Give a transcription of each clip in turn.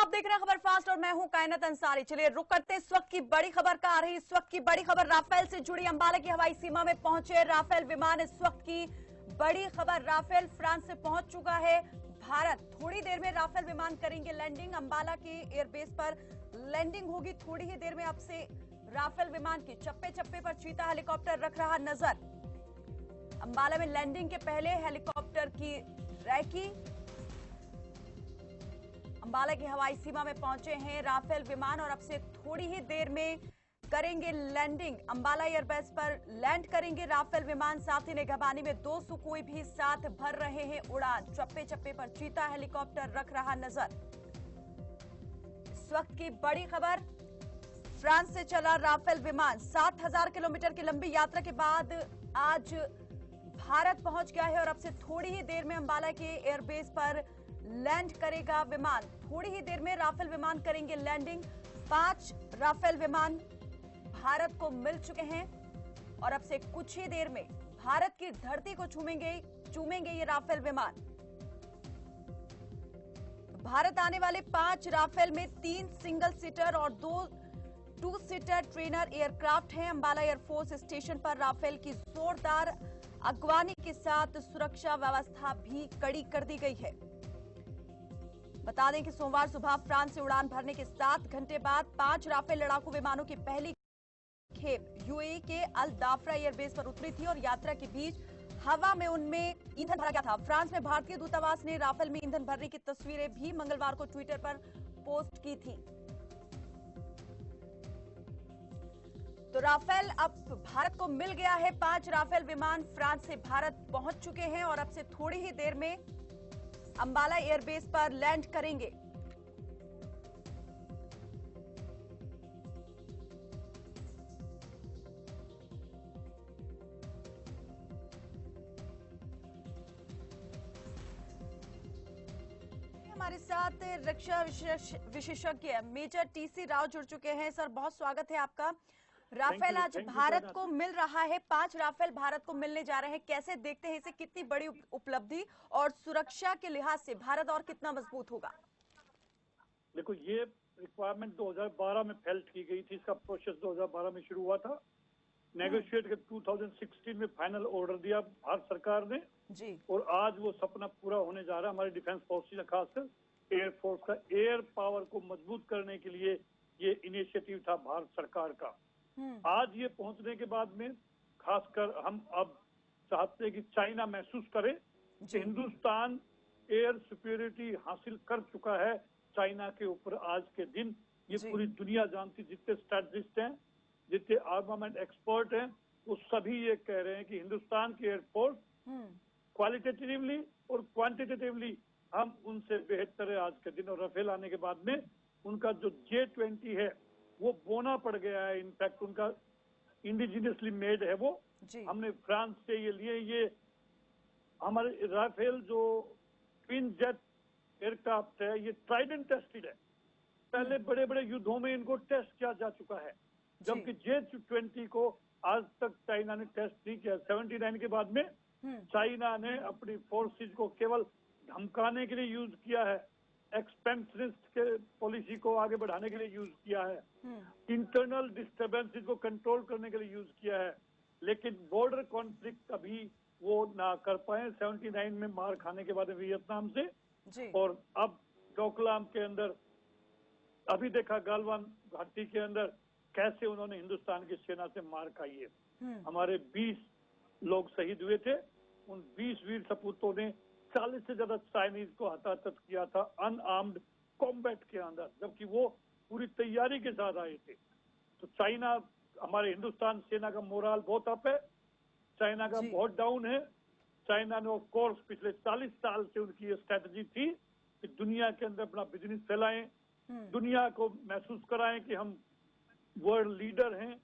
आप देख रहे हैं खबर फास्ट और मैं हूं कायनात अंसारी। चलिए रुक करते हैं इस वक्त की बड़ी खबर का। आ रही इस वक्त की बड़ी खबर राफेल से जुड़ी। अंबाला की हवाई सीमा में पहुंचे राफेल विमान। इस वक्त की बड़ी खबर, राफेल फ्रांस से पहुंच चुका है भारत। थोड़ी देर में राफेल विमान करेंगे लैंडिंग। अंबाला के एयरबेस पर लैंडिंग होगी थोड़ी ही देर में। अब से राफेल विमान की चप्पे चप्पे पर चीता हेलीकॉप्टर रख रहा नजर। अंबाला में लैंडिंग के पहले हेलीकॉप्टर की रैकी। अंबाला की हवाई सीमा में पहुंचे हैं राफेल विमान और अब से थोड़ी ही देर में करेंगे लैंडिंग। अंबाला एयरबेस पर लैंड करेंगे राफेल विमान। साथ ही निगहबानी में 2 सुखोई भी साथ भर रहे हैं उड़ान। चप्पे चप्पे पर चीता हेलीकॉप्टर रख रहा नजर। इस वक्त की बड़ी खबर, फ्रांस से चला राफेल विमान 7000 किलोमीटर की लंबी यात्रा के बाद आज भारत पहुंच गया है और अब से थोड़ी ही देर में अंबाला के एयरबेस पर लैंड करेगा विमान। थोड़ी ही देर में राफेल विमान करेंगे लैंडिंग। 5 राफेल विमान भारत को मिल चुके हैं और अब से कुछ ही देर में भारत की धरती को चूमेंगे ये राफेल विमान। भारत आने वाले 5 राफेल में 3 सिंगल सीटर और 2 सीटर ट्रेनर एयरक्राफ्ट हैं। अंबाला एयरफोर्स स्टेशन पर राफेल की जोरदार अगवानी के साथ सुरक्षा व्यवस्था भी कड़ी कर दी गई है। बता दें कि सोमवार सुबह फ्रांस से उड़ान भरने के 7 घंटे बाद 5 राफेल लड़ाकू विमानों की पहली खेप यूएई के अल दाफरा एयरबेस पर उतरी थी और यात्रा के बीच हवा में उनमें ईंधन भरा गया था। फ्रांस में भारतीय दूतावास ने राफेल में ईंधन भरने की तस्वीरें भी मंगलवार को ट्विटर पर पोस्ट की थी। तो राफेल अब भारत को मिल गया है। 5 राफेल विमान फ्रांस से भारत पहुंच चुके हैं और अब से थोड़ी ही देर में अंबाला एयरबेस पर लैंड करेंगे। हमारे साथ रक्षा विशेषज्ञ मेजर टीसी राव जुड़ चुके हैं। सर, बहुत स्वागत है आपका। राफेल आज भारत को मिल रहा है, 5 राफेल भारत को मिलने जा रहे हैं। कैसे देखते हैं इसे? कितनी बड़ी उपलब्धि और सुरक्षा के लिहाज से भारत और कितना मजबूत होगा? देखो, ये रिक्वायरमेंट 2012 में फेल्ट की गई थी। इसका प्रोसेस 2012 में शुरू हुआ था। नेगोशिएट के 2016 में फाइनल ऑर्डर दिया भारत सरकार ने जी। और आज वो सपना पूरा होने जा रहा है। हमारी डिफेंस फोर्सेज, खासकर एयरफोर्स का एयर पावर को मजबूत करने के लिए ये इनिशिएटिव था भारत सरकार का। आज ये पहुंचने के बाद में खासकर हम अब चाहते हैं कि चाइना महसूस करे कि हिंदुस्तान एयर सुपीरियरिटी हासिल कर चुका है चाइना के ऊपर। आज के दिन ये पूरी दुनिया जानती, जितने स्ट्रेटजिस्ट हैं, जितने आर्मामेंट एक्सपर्ट हैं, वो सभी ये कह रहे हैं कि हिंदुस्तान की एयरफोर्स क्वालिटेटिवली और क्वांटिटेटिवली हम उनसे बेहतर है आज के दिन। और राफेल आने के बाद में उनका जो J-20 है वो बोना पड़ गया है। इनफैक्ट उनका इंडिजिनियसली मेड है वो। हमने फ्रांस से ये लिए। ये हमारे राफेल जो ट्विन जेट एयरक्राफ्ट है, ये ट्राइडेंट टेस्टेड है। पहले बड़े बड़े युद्धों में इनको टेस्ट किया जा चुका है, जबकि J-20 को आज तक चाइना ने टेस्ट नहीं किया। 79 के बाद में चाइना ने अपनी फोर्सेज को केवल धमकाने के लिए यूज किया है, एक्सपेंशनिस्ट के पॉलिसी को आगे बढ़ाने के लिए यूज किया है, इंटरनल डिस्टर्बेंसेस को कंट्रोल करने के लिए यूज किया है, लेकिन बॉर्डर कॉन्फ्लिक्ट कभी वो ना कर पाए। 79 में मार खाने के बाद वियतनाम से और अब डोकलाम के अंदर, अभी देखा गालवान घाटी के अंदर कैसे उन्होंने हिंदुस्तान की सेना से मार खाई है। हमारे 20 लोग शहीद हुए थे। उन 20 वीर सपूतों ने 40 से ज्यादा चाइनीज को हताहत किया था अनआर्म्ड कॉम्बैट के अंदर, जबकि वो पूरी तैयारी के साथ आए थे। तो चाइना, हमारे हिंदुस्तान सेना का मोराल बहुत अप है, चाइना का बहुत डाउन है। चाइना ने ऑफ कोर्स पिछले 40 साल से उनकी ये स्ट्रेटजी थी कि दुनिया के अंदर अपना बिजनेस फैलाएं, दुनिया को महसूस कराएं कि हम वर्ल्ड लीडर हैं,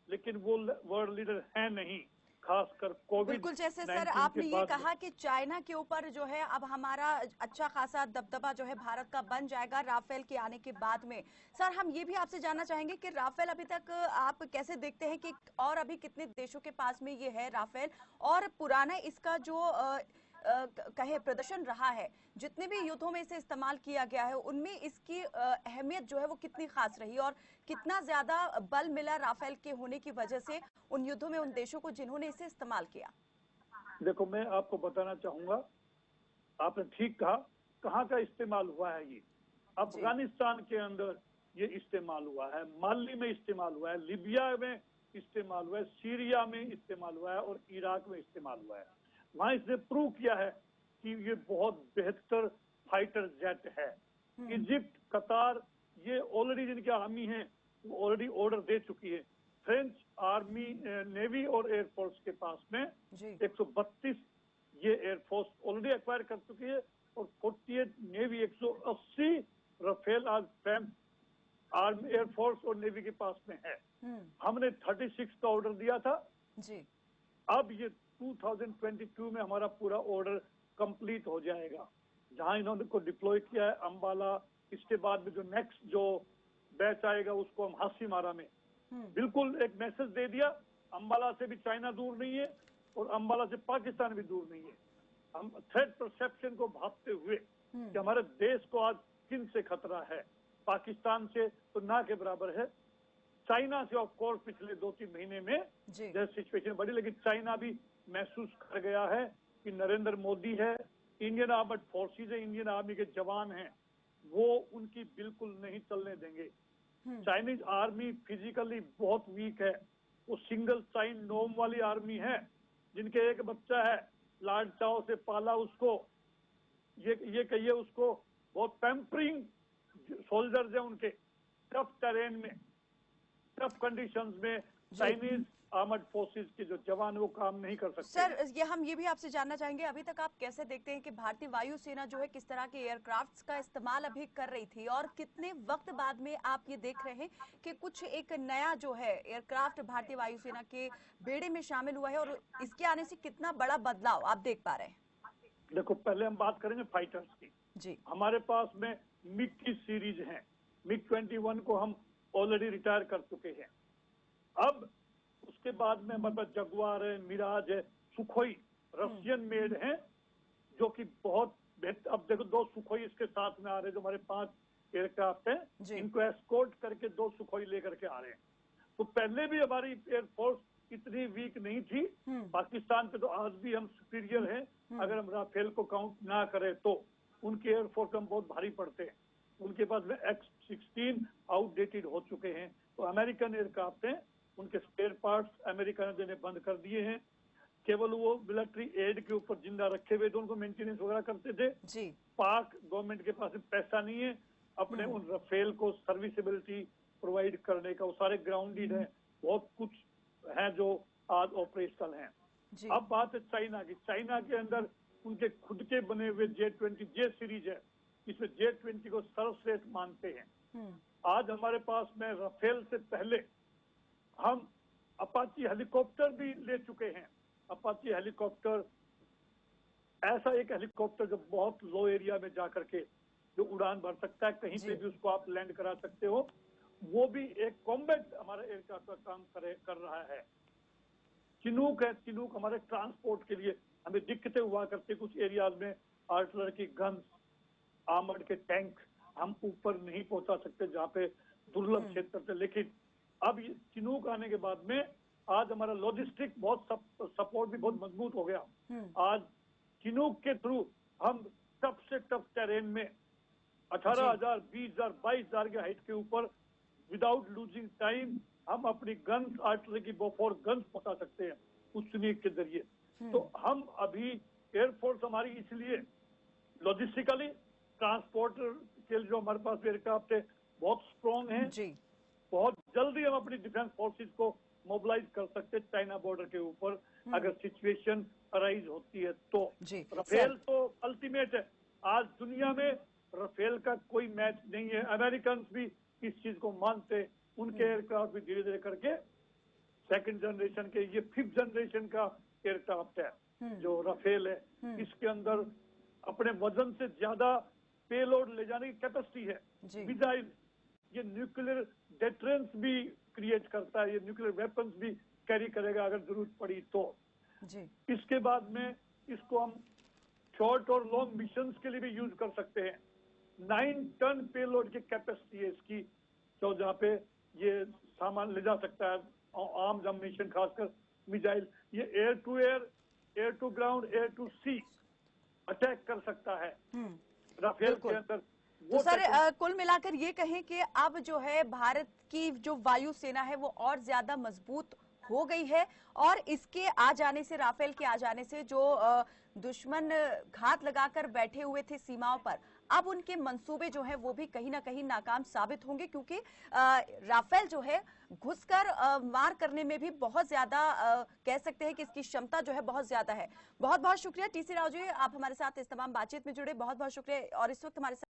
लेकिन वो वर्ल्ड लीडर हैं नहीं, खासकर कोविड। बिल्कुल, जैसे सर आपने ये कहा कि चाइना के ऊपर जो है अब हमारा अच्छा खासा दबदबा जो है भारत का बन जाएगा राफेल के आने के बाद में। सर, हम ये भी आपसे जानना चाहेंगे कि राफेल अभी तक आप कैसे देखते हैं कि और अभी कितने देशों के पास में ये है राफेल, और पुराना इसका जो कहे प्रदर्शन रहा है, जितने भी युद्धों में इसे इस्तेमाल किया गया है उनमें इसकी अहमियत जो है वो कितनी खास रही और कितना ज्यादा बल मिला राफेल के होने की वजह से उन युद्धों में उन देशों को जिन्होंने इसे इस्तेमाल किया? देखो, मैं आपको बताना चाहूंगा, आपने ठीक कहा, कहाँ का इस्तेमाल हुआ है ये। अफगानिस्तान के अंदर ये इस्तेमाल हुआ है, माली में इस्तेमाल हुआ है, लिबिया में इस्तेमाल हुआ है, सीरिया में इस्तेमाल हुआ है और इराक में इस्तेमाल हुआ है। वहां इसने प्रूव किया है कि ये बहुत बेहतर फाइटर जेट है। इजिप्ट, कतार, ये ऑलरेडी जिनके आर्मी है वो ऑलरेडी ऑर्डर दे चुकी है। फ्रेंच आर्मी, नेवी और एयरफोर्स के पास में 132 ये एयरफोर्स ऑलरेडी एक्वायर कर चुकी है और 48 नेवी, 180 राफेल आज फ्रेंच आर्मी, एयरफोर्स और नेवी के पास में है। हमने 36 का ऑर्डर दिया था जी। अब ये 2022 में हमारा पूरा ऑर्डर कंप्लीट हो जाएगा। जहां इन्होंने को डिप्लॉय किया है अंबाला, इसके बाद में जो नेक्स्ट जो बैच आएगा उसको हम हासीमारा में बिल्कुल एक मैसेज दे दिया, अंबाला से भी चाइना दूर नहीं है और अंबाला से पाकिस्तान भी दूर नहीं है। हम थ्रेट परसेप्शन को भापते हुए कि हमारे देश को आज किन से खतरा है, पाकिस्तान से तो ना के बराबर है, चाइना से ऑफ कोर्स पिछले 2-3 महीने में जैसे सिचुएशन बढ़ी, लेकिन चाइना भी महसूस कर गया है कि नरेंद्र मोदी है, इंडियन आर्मड फोर्सेज है, इंडियन आर्मी के जवान हैं, वो उनकी बिल्कुल नहीं चलने देंगे। चाइनीज आर्मी फिजिकली बहुत वीक है, वो सिंगल साइन नोम वाली आर्मी है, जिनके एक बच्चा है, लाड चाव से पाला उसको, ये कहिए उसको, बहुत पैम्परिंग सोल्जर्स हैं उनके, टफ टेरेन में, टफ कंडीशंस में चाइनीज आर्मड फोर्सेस के जो जवान वो काम नहीं कर सकते। सर, ये हम ये भी आपसे जानना चाहेंगे, अभी तक आप कैसे देखते हैं कि भारतीय वायुसेना जो है किस तरह के एयरक्राफ्ट्स का इस्तेमाल अभी कर रही थी और कितने वक्त बाद में आप ये देख रहे हैं कि कुछ एक नया जो है एयरक्राफ्ट भारतीय वायुसेना के बेड़े में शामिल हुआ है और इसके आने से कितना बड़ा बदलाव आप देख पा रहे हैं? देखो, पहले हम बात करेंगे फाइटर्स की जी। हमारे पास में मिग की सीरीज है, मिग 21 को हम ऑलरेडी रिटायर कर चुके हैं। अब उसके बाद में हमारे पास जगुआर है, मिराज है, सुखोई रशियन मेड है जो कि बहुत बेहतर। अब देखो 2 सुखोई इसके साथ में आ रहे हैं, जो हमारे 5 एयरक्राफ्ट हैं, इनको एस्कॉर्ट करके 2 सुखोई लेकर के आ रहे हैं। तो पहले भी हमारी एयरफोर्स इतनी वीक नहीं थी, पाकिस्तान पे तो आज भी हम सुपीरियर हैं, अगर हम राफेल को काउंट ना करें तो उनके एयरफोर्स हम बहुत भारी पड़ते हैं। उनके पास में X-16 आउटडेटेड हो चुके हैं, तो अमेरिकन एयरक्राफ्ट हैं, उनके स्पेयर पार्ट्स अमेरिका ने देने बंद कर दिए हैं, केवल वो मिलिट्री एड के ऊपर जिंदा रखे हुए तो उनको मेंटेनेंस वगैरह करते थे जी। पाक गवर्नमेंट के पास पैसा नहीं है अपने उन राफेल को सर्विसेबिलिटी प्रोवाइड करने का, वो सारे ग्राउंडेड है, बहुत कुछ है जो आज ऑपरेशनल है। अब बात है चाइना की। चाइना के अंदर उनके खुद के बने हुए J-20 जे सीरीज है, इसमें J-20 को सर्वश्रेष्ठ मानते हैं। आज हमारे पास में राफेल से पहले हम अपाची हेलीकॉप्टर भी ले चुके हैं। अपाची हेलीकॉप्टर ऐसा एक हेलीकॉप्टर जो बहुत लो एरिया में जाकर के जो उड़ान भर सकता है, कहीं पे भी उसको आप लैंड करा सकते हो, वो भी एक कॉम्बैट हमारा एयरक्राफ्ट का काम कर रहा है। चिनूक है, चिनूक हमारे ट्रांसपोर्ट के लिए हमें दिक्कतें हुआ करती कुछ एरियाज में, आर्टिलरी की गन्स, आर्मर्ड के टैंक हम ऊपर नहीं पहुंचा सकते जहाँ पे दुर्लभ क्षेत्र थे, लेकिन अब चिनूक आने के बाद में आज हमारा लॉजिस्टिक बहुत सपोर्ट भी बहुत मजबूत हो गया। आज चिनूक के थ्रू हम टफ से टफ टेरेन में 18,000, 20,000, 22,000 के हाइट के ऊपर विदाउट लूजिंग टाइम हम अपनी गन्स, आर्टिलरी की बोफोर गन्स पहुंचा सकते हैं उस चिनूक के जरिए। तो हम अभी एयरफोर्स हमारी इसलिए लॉजिस्टिकली ट्रांसपोर्टर के जो हमारे पास एयरक्राफ्ट है बहुत स्ट्रॉन्ग है, बहुत जल्दी हम अपनी डिफेंस फोर्सेस को मोबिलाइज कर सकते चाइना बॉर्डर के ऊपर अगर सिचुएशन अराइज होती है तो। राफेल तो अल्टीमेट है, आज दुनिया में राफेल का कोई मैच नहीं है। अमेरिकन भी इस चीज को मानते, उनके एयरक्राफ्ट भी धीरे धीरे करके सेकंड जनरेशन के, ये 5th जनरेशन का एयरक्राफ्ट है जो राफेल है। इसके अंदर अपने वजन से ज्यादा पेलोड ले जाने की कैपेसिटी है। मिसाइल, ये न्यूक्लियर डेटरेंस भी क्रिएट करता है, ये न्यूक्लियर वेपन्स भी कैरी करेगा अगर जरूरत पड़ी तो। इसके बाद में इसको हम शॉर्ट और लॉन्ग मिशन के लिए भी यूज कर सकते हैं। 9 टन पेलोड की कैपेसिटी है इसकी, तो जहाँ पे ये सामान ले जा सकता है, आर्म्स एम्यूनिशन, खासकर मिसाइल। ये air to air, air to ground, air to sea attack कर सकता है राफेल के अंदर। तो सर कुल मिलाकर ये कहें कि अब जो है भारत की जो वायुसेना है वो और ज्यादा मजबूत हो गई है, और इसके आ जाने से, राफेल के आ जाने से जो दुश्मन घात लगाकर बैठे हुए थे सीमाओं पर, अब उनके मंसूबे जो हैं वो भी कहीं ना कहीं नाकाम साबित होंगे, क्योंकि राफेल जो है घुसकर मार करने में भी बहुत ज्यादा कह सकते हैं कि इसकी क्षमता जो है बहुत ज्यादा है। बहुत बहुत शुक्रिया टीसी राव जी, आप हमारे साथ इस तमाम बातचीत में जुड़े, बहुत बहुत शुक्रिया। और इस वक्त हमारे साथ